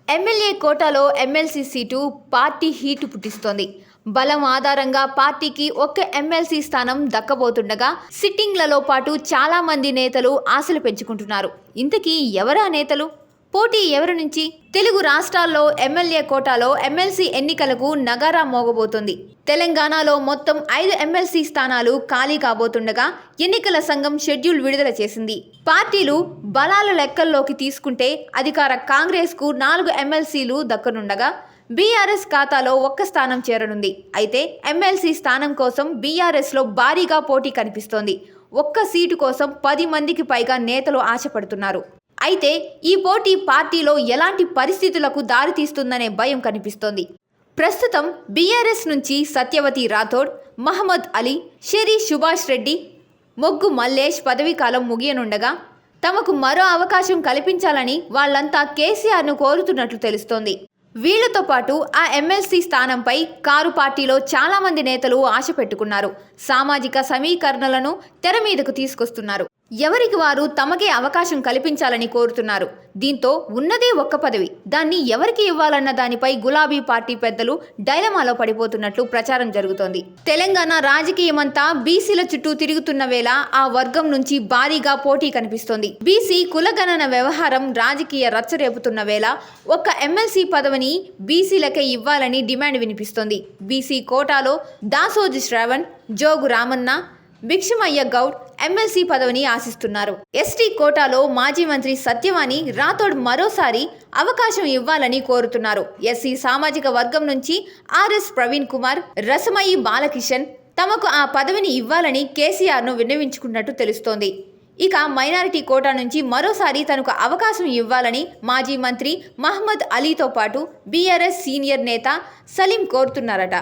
MLA కోటాలో MLC seat party heat పుట్టిస్తోంది. బలం ఆధారంగా పార్టీకి ఒక్క ఎమ్మెల్సీ స్థానం దక్కబోతుండగా సిట్టింగ్లలో పాటు చాలా మంది నేతలు ఆశలు పెంచుకుంటున్నారు. ఇంతకీ ఎవరా నేతలు? పోటీ ఎవరి నుంచి? తెలుగు రాష్ట్రాల్లో ఎమ్మెల్యే కోటాలో ఎమ్మెల్సీ ఎన్నికలకు నగారా మోగబోతోంది. తెలంగాణలో మొత్తం 5 ఎమ్మెల్సీ స్థానాలు ఖాళీ కాబోతుండగా ఎన్నికల సంఘం షెడ్యూల్ విడుదల చేసింది. పార్టీలు బలాల లెక్కల్లోకి తీసుకుంటే అధికార కాంగ్రెస్కు 4 ఎమ్మెల్సీలు దక్కనుండగా బీఆర్ఎస్ ఖాతాలో 1 స్థానం చేరనుంది. అయితే ఎమ్మెల్సీ స్థానం కోసం బీఆర్ఎస్లో భారీగా పోటీ కనిపిస్తోంది. 1 సీటు కోసం 10 మందికి పైగా నేతలు ఆశపడుతున్నారు. అయితే ఈ పోటీ పార్టీలో ఎలాంటి పరిస్థితులకు దారితీస్తుందనే భయం కనిపిస్తోంది. ప్రస్తుతం బీఆర్ఎస్ నుంచి సత్యవతి రాథోడ్, మహమ్మద్ అలీ, షెరీ సుభాష్ రెడ్డి, మొగ్గు మల్లేష్ పదవీకాలం ముగియనుండగా తమకు మరో అవకాశం కల్పించాలని వాళ్లంతా కేసీఆర్ను కోరుతున్నట్లు తెలుస్తోంది. వీళ్లతో పాటు ఆ ఎమ్మెల్సీ స్థానంపై కారు పార్టీలో చాలా మంది నేతలు ఆశ పెట్టుకున్నారు. సామాజిక సమీకరణలను తెర మీదకు తీసుకొస్తున్నారు. ఎవరికి వారు తమకే అవకాశం కల్పించాలని కోరుతున్నారు. దీంతో ఉన్నదే 1 పదవి, దాన్ని ఎవరికి ఇవ్వాలన్న దానిపై గులాబీ పార్టీ పెద్దలు డైలమాలో పడిపోతున్నట్లు ప్రచారం జరుగుతోంది. తెలంగాణ రాజకీయమంతా బీసీల చుట్టూ తిరుగుతున్న వేళ ఆ వర్గం నుంచి భారీగా పోటీ కనిపిస్తోంది. బీసీ కులగణన వ్యవహారం రాజకీయ రచ్చరేపుతున్న వేళ 1 ఎమ్మెల్సీ పదవిని బీసీలకే ఇవ్వాలని డిమాండ్ వినిపిస్తోంది. బీసీ కోటాలో దాసోజు శ్రావణ్, జోగు రామన్న, భిక్షమయ్య గౌడ్ ఎమ్మెల్సీ పదవిని ఆశిస్తున్నారు. ఎస్టీ కోటాలో మాజీ మంత్రి సత్యవాణి రాథోడ్ మరోసారి అవకాశం ఇవ్వాలని కోరుతున్నారు. ఎస్సీ సామాజిక వర్గం నుంచి ఆర్ఎస్ ప్రవీణ్ కుమార్, రసమయి బాలకిషన్ తమకు ఆ పదవిని ఇవ్వాలని కేసీఆర్ను విన్నవించుకున్నట్టు తెలుస్తోంది. ఇక మైనారిటీ కోటా నుంచి మరోసారి తనకు అవకాశం ఇవ్వాలని మాజీ మంత్రి మహమ్మద్ అలీతో పాటు బీఆర్ఎస్ సీనియర్ నేత సలీం కోరుతున్నారట.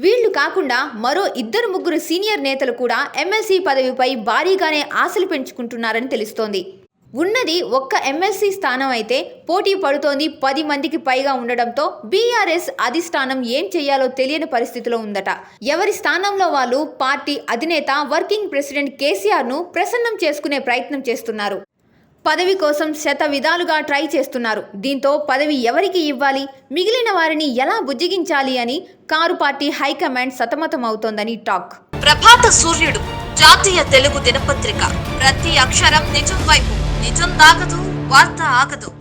వీళ్లు కాకుండా మరో 2-3 సీనియర్ నేతలు కూడా ఎమ్మెల్సీ పదవిపై భారీగానే ఆశలు పెంచుకుంటున్నారని తెలుస్తోంది. ఉన్నది 1 ఎమ్మెల్సీ స్థానం అయితే పోటీ పడుతోంది 10 మందికి పైగా ఉండడంతో బీఆర్ఎస్ అధిష్టానం ఏం చేయాలో తెలియని పరిస్థితిలో ఉందట. ఎవరి స్థానంలో వాళ్ళు పార్టీ అధినేత వర్కింగ్ ప్రెసిడెంట్ కేసీఆర్ను ప్రసన్నం చేసుకునే ప్రయత్నం చేస్తున్నారు. పదవి కోసం శత విధాలుగా ట్రై చేస్తున్నారు. దీంతో పదవి ఎవరికి ఇవ్వాలి, మిగిలిన వారిని ఎలా బుజ్జగించాలి అని కారు పార్టీ హైకమాండ్ సతమతం అవుతోందని టాక్. ప్రభాత సూర్యుడు జాతీయ తెలుగు దినపత్రిక. ప్రతి అక్షరం నిజం వైపు. నిజం దాగదు, వార్త ఆగదు.